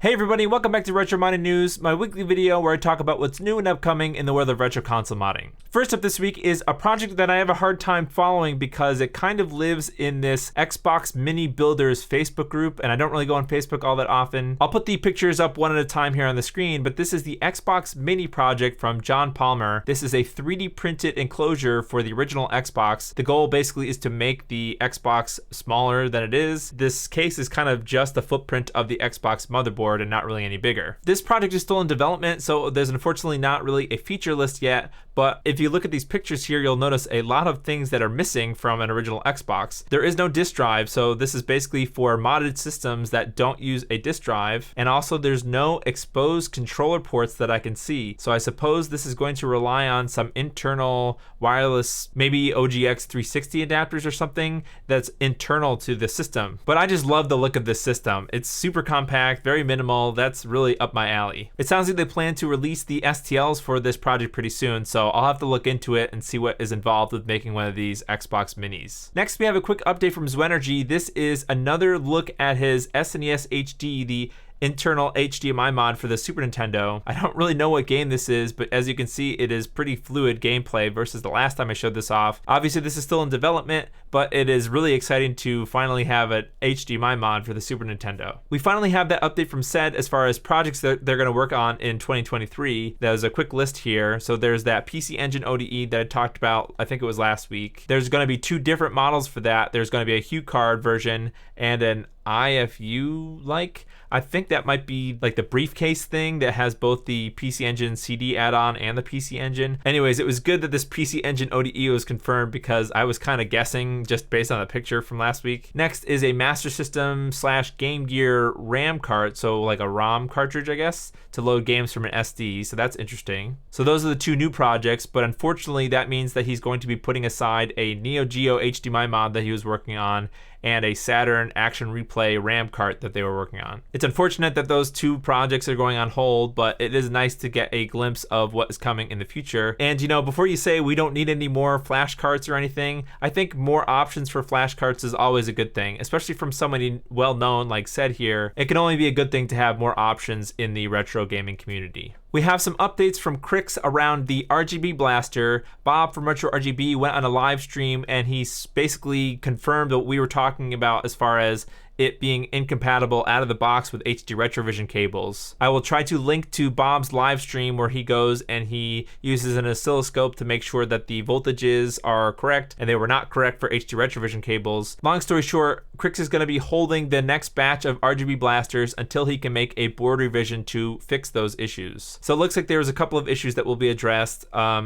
Hey everybody, welcome back to Retro Modding News, my weekly video where I talk about what's new and upcoming in the world of retro console modding. First up this week is a project that I have a hard time following because it kind of lives in this Xbox Mini Builders Facebook group, and I don't really go on Facebook all that often. I'll put the pictures up one at a time here on the screen, but this is the Xbox Mini project from John Palmer. This is a 3D printed enclosure for the original Xbox. The goal basically is to make the Xbox smaller than it is. This case is kind of just the footprint of the Xbox motherboard and not really any bigger. This project is still in development, so there's unfortunately not really a feature list yet, but if you look at these pictures here, you'll notice a lot of things that are missing from an original Xbox. There is no disk drive, so this is basically for modded systems that don't use a disk drive, and also there's no exposed controller ports that I can see. So I suppose this is going to rely on some internal wireless, maybe OGX 360 adapters or something that's internal to the system. But I just love the look of this system. It's super compact, very minimal. That's really up my alley. It sounds like they plan to release the STLs for this project pretty soon, so I'll have to look into it and see what is involved with making one of these Xbox Minis. Next, we have a quick update from snesHD. This is another look at his snesHD, the internal HDMI mod for the Super Nintendo. I don't really know what game this is, but as you can see, it is pretty fluid gameplay versus the last time I showed this off. Obviously, this is still in development, but it is really exciting to finally have an HDMI mod for the Super Nintendo. We finally have that update from SED as far as projects that they're going to work on in 2023. There's a quick list here. So there's that PC Engine ODE that I talked about, I think it was last week. There's going to be two different models for that. There's going to be a HuCard version and an IFU I think that might be like the briefcase thing that has both the PC Engine CD add-on and the PC Engine. Anyways, it was good that this PC Engine ODE was confirmed because I was kind of guessing just based on the picture from last week. Next is a Master System / Game Gear RAM cart, so like a ROM cartridge, I guess, to load games from an SD, so that's interesting. So those are the two new projects, but unfortunately that means that he's going to be putting aside a Neo Geo HDMI mod that he was working on and a Saturn Action Replay RAM cart that they were working on. It's unfortunate that those two projects are going on hold, but it is nice to get a glimpse of what is coming in the future. And you know, before you say we don't need any more flash carts or anything, I think more options for flash carts is always a good thing, especially from somebody well known like SED here. It can only be a good thing to have more options in the retro gaming community. We have some updates from Krikzz around the RGB Blaster. Bob from Retro RGB went on a live stream and he basically confirmed what we were talking about as far as it being incompatible out of the box with HD Retrovision cables. I will try to link to Bob's live stream where he goes and he uses an oscilloscope to make sure that the voltages are correct, and they were not correct for HD Retrovision cables. Long story short, Krikzz is going to be holding the next batch of RGB blasters until he can make a board revision to fix those issues. So it looks like there's a couple of issues that will be addressed.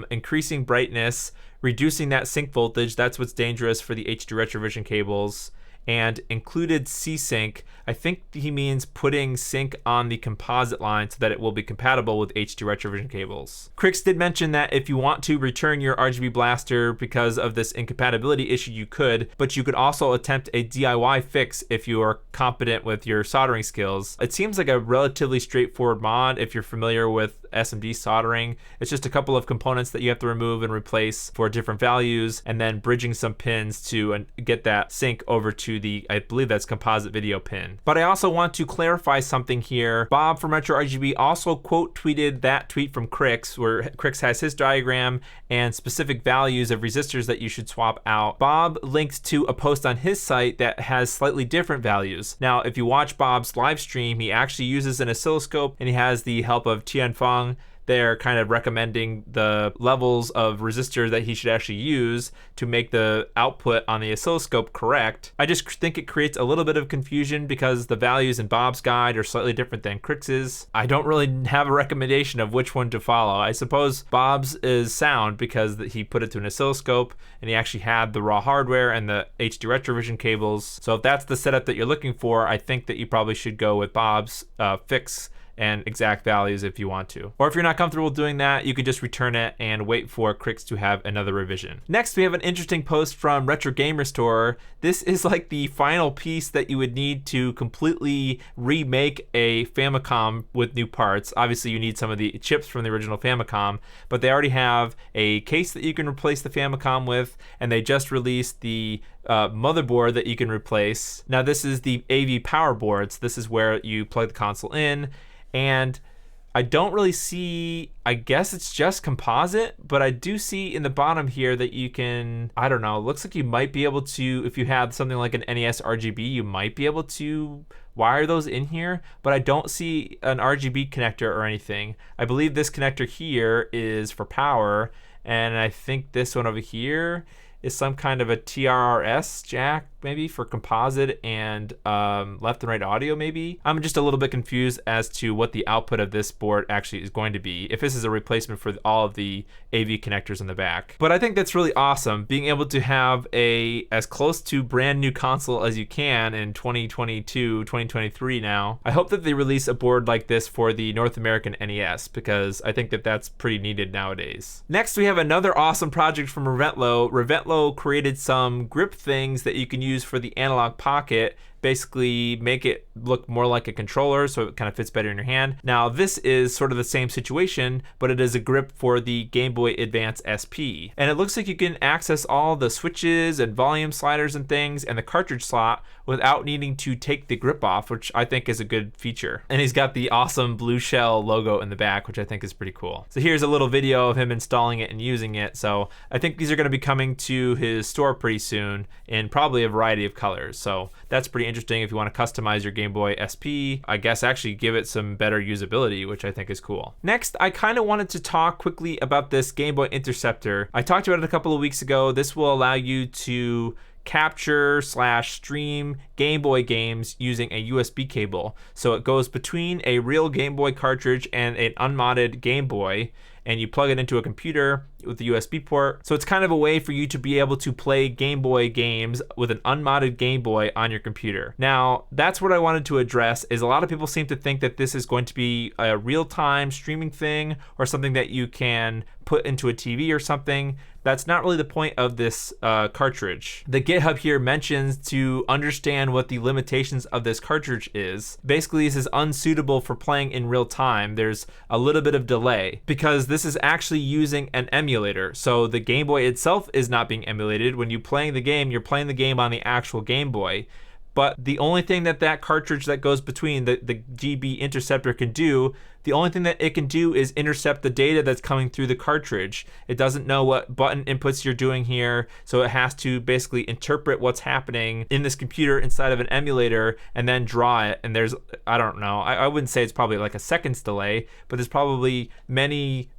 Increasing brightness, reducing that sync voltage, that's what's dangerous for the HD Retrovision cables, and included C-Sync. I think he means putting sync on the composite line so that it will be compatible with HD Retrovision cables. Krikzz did mention that if you want to return your RGB Blaster because of this incompatibility issue, you could, but you could also attempt a DIY fix if you are competent with your soldering skills. It seems like a relatively straightforward mod if you're familiar with SMD soldering. It's just a couple of components that you have to remove and replace for different values, and then bridging some pins to get that sync over to the, I believe that's composite video pin. But I also want to clarify something here. Bob from Retro RGB also quote tweeted that tweet from Krikzz where Krikzz has his diagram and specific values of resistors that you should swap out. Bob linked to a post on his site that has slightly different values. Now, if you watch Bob's live stream, he actually uses an oscilloscope and he has the help of Tianfeng. They're kind of recommending the levels of resistor that he should actually use to make the output on the oscilloscope correct. I just think it creates a little bit of confusion because the values in Bob's guide are slightly different than Krikzz's. I don't really have a recommendation of which one to follow. I suppose Bob's is sound because he put it to an oscilloscope and he actually had the raw hardware and the HD Retrovision cables. So if that's the setup that you're looking for, I think that you probably should go with Bob's fix and exact values if you want to. Or if you're not comfortable doing that, you could just return it and wait for Krikzz to have another revision. Next, we have an interesting post from Retro Gamer Store. This is like the final piece that you would need to completely remake a Famicom with new parts. Obviously, you need some of the chips from the original Famicom, but they already have a case that you can replace the Famicom with, and they just released the motherboard that you can replace. Now this is the AV power board, so this is where you plug the console in, and I don't really see, I guess it's just composite, but I do see in the bottom here that you can, I don't know, it looks like you might be able to, if you have something like an NES RGB, you might be able to wire those in here, but I don't see an RGB connector or anything. I believe this connector here is for power, and I think this one over here is some kind of a TRRS jack, maybe for composite and left and right audio, maybe. I'm just a little bit confused as to what the output of this board actually is going to be, if this is a replacement for all of the AV connectors in the back. But I think that's really awesome, being able to have a as close to brand new console as you can in 2022, 2023 now. I hope that they release a board like this for the North American NES, because I think that that's pretty needed nowadays. Next, we have another awesome project from Reventlow. Reventlow created some grip things that you can use for the analog pocket, basically make it look more like a controller so it kind of fits better in your hand. Now this is sort of the same situation, but it is a grip for the Game Boy Advance SP. And it looks like you can access all the switches and volume sliders and things and the cartridge slot without needing to take the grip off, which I think is a good feature. And he's got the awesome blue shell logo in the back, which I think is pretty cool. So here's a little video of him installing it and using it. So I think these are going to be coming to his store pretty soon in probably a variety of colors. So that's pretty interesting if you want to customize your Game Boy SP. I guess actually give it some better usability, which I think is cool. Next, I kind of wanted to talk quickly about this Game Boy Interceptor. I talked about it a couple of weeks ago. This will allow you to capture / stream Game Boy games using a USB cable. So it goes between a real Game Boy cartridge and an unmodded Game Boy, and you plug it into a computer with the USB port. So it's kind of a way for you to be able to play Game Boy games with an unmodded Game Boy on your computer. Now, that's what I wanted to address, is a lot of people seem to think that this is going to be a real-time streaming thing or something that you can put into a TV or something. That's not really the point of this cartridge. The GitHub here mentions to understand what the limitations of this cartridge is. Basically, this is unsuitable for playing in real time. There's a little bit of delay because this is actually using an emulator. So the Game Boy itself is not being emulated. When you're playing the game, you're playing the game on the actual Game Boy. But the only thing that that cartridge that goes between the GB Interceptor can do, the only thing that it can do is intercept the data that's coming through the cartridge. It doesn't know what button inputs you're doing here, so it has to basically interpret what's happening in this computer inside of an emulator and then draw it. And there's, I don't know, I wouldn't say it's probably like a second's delay, but there's probably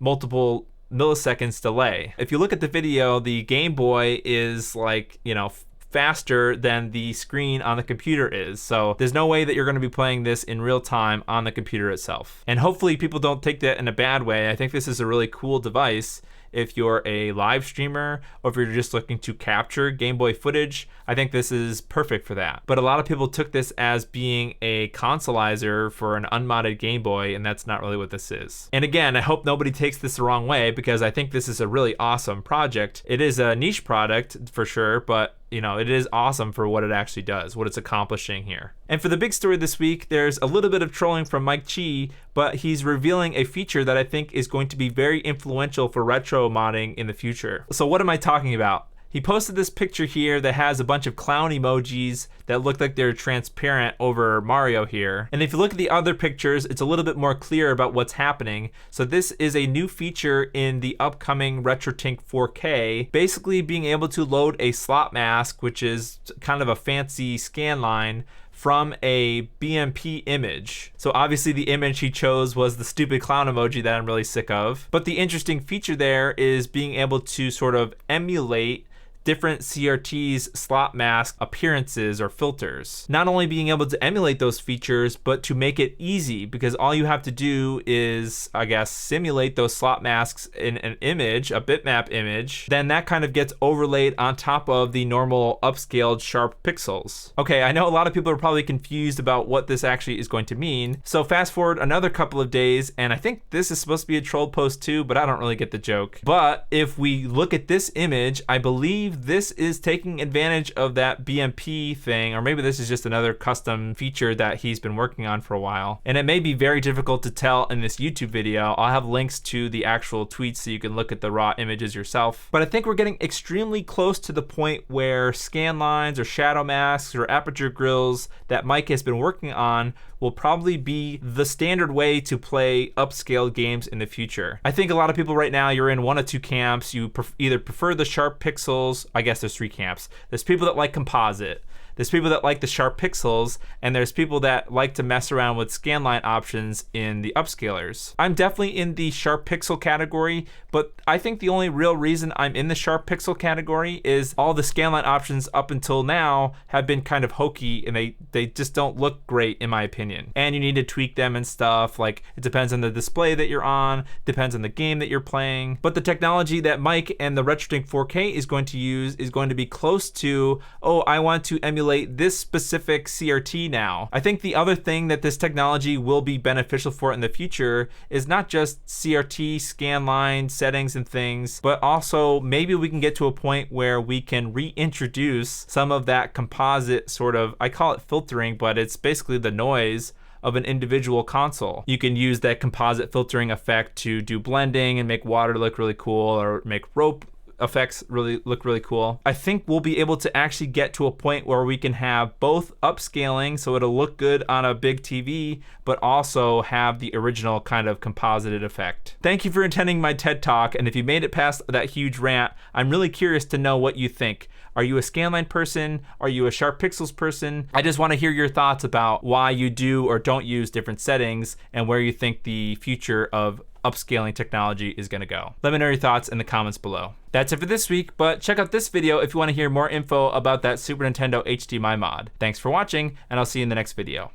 multiple milliseconds delay. If you look at the video, the Game Boy is like, you know, faster than the screen on the computer is. So there's no way that you're going to be playing this in real time on the computer itself. And hopefully people don't take that in a bad way. I think this is a really cool device if you're a live streamer or if you're just looking to capture Game Boy footage. I think this is perfect for that. But a lot of people took this as being a consoleizer for an unmodded Game Boy, and that's not really what this is. And again, I hope nobody takes this the wrong way, because I think this is a really awesome project. It is a niche product for sure, but you know, it is awesome for what it actually does, what it's accomplishing here. And for the big story this week, there's a little bit of trolling from Mike Chi, but he's revealing a feature that I think is going to be very influential for retro modding in the future. So what am I talking about? He posted this picture here that has a bunch of clown emojis that look like they're transparent over Mario here. And if you look at the other pictures, it's a little bit more clear about what's happening. So this is a new feature in the upcoming RetroTink 4K, basically being able to load a slot mask, which is kind of a fancy scanline, from a BMP image. So obviously the image he chose was the stupid clown emoji that I'm really sick of. But the interesting feature there is being able to sort of emulate different CRT's slot mask appearances or filters. Not only being able to emulate those features, but to make it easy, because all you have to do is, I guess, simulate those slot masks in an image, a bitmap image, then that kind of gets overlaid on top of the normal upscaled sharp pixels. Okay, I know a lot of people are probably confused about what this actually is going to mean, so fast forward another couple of days, and I think this is supposed to be a troll post too, but I don't really get the joke. But if we look at this image, I believe believe this is taking advantage of that BMP thing, or maybe this is just another custom feature that he's been working on for a while. And it may be very difficult to tell in this YouTube video. I'll have links to the actual tweets so you can look at the raw images yourself. But I think we're getting extremely close to the point where scan lines or shadow masks or aperture grills that Mike has been working on will probably be the standard way to play upscale games in the future. I think a lot of people right now, you're in one of two camps. You either prefer the sharp pixels. I guess there's three camps. There's people that like composite. There's people that like the sharp pixels, and there's people that like to mess around with scanline options in the upscalers. I'm definitely in the sharp pixel category, but I think the only real reason I'm in the sharp pixel category is all the scanline options up until now have been kind of hokey, and they just don't look great in my opinion. And you need to tweak them and stuff. Like, it depends on the display that you're on, depends on the game that you're playing. But the technology that Mike and the RetroTink 4K is going to use is going to be close to, oh, I want to emulate this specific CRT now. I think the other thing that this technology will be beneficial for in the future is not just CRT scanline settings and things, but also maybe we can get to a point where we can reintroduce some of that composite sort of, I call it filtering, but it's basically the noise of an individual console. You can use that composite filtering effect to do blending and make water look really cool, or make rope effects look really cool. I think we'll be able to actually get to a point where we can have both upscaling, so it'll look good on a big TV, but also have the original kind of composited effect. Thank you for attending my TED Talk, and if you made it past that huge rant, I'm really curious to know what you think. Are you a scanline person? Are you a sharp pixels person? I just want to hear your thoughts about why you do or don't use different settings and where you think the future of upscaling technology is going to go. Let me know your thoughts in the comments below. That's it for this week, but check out this video if you want to hear more info about that Super Nintendo HDMI mod. Thanks for watching, and I'll see you in the next video.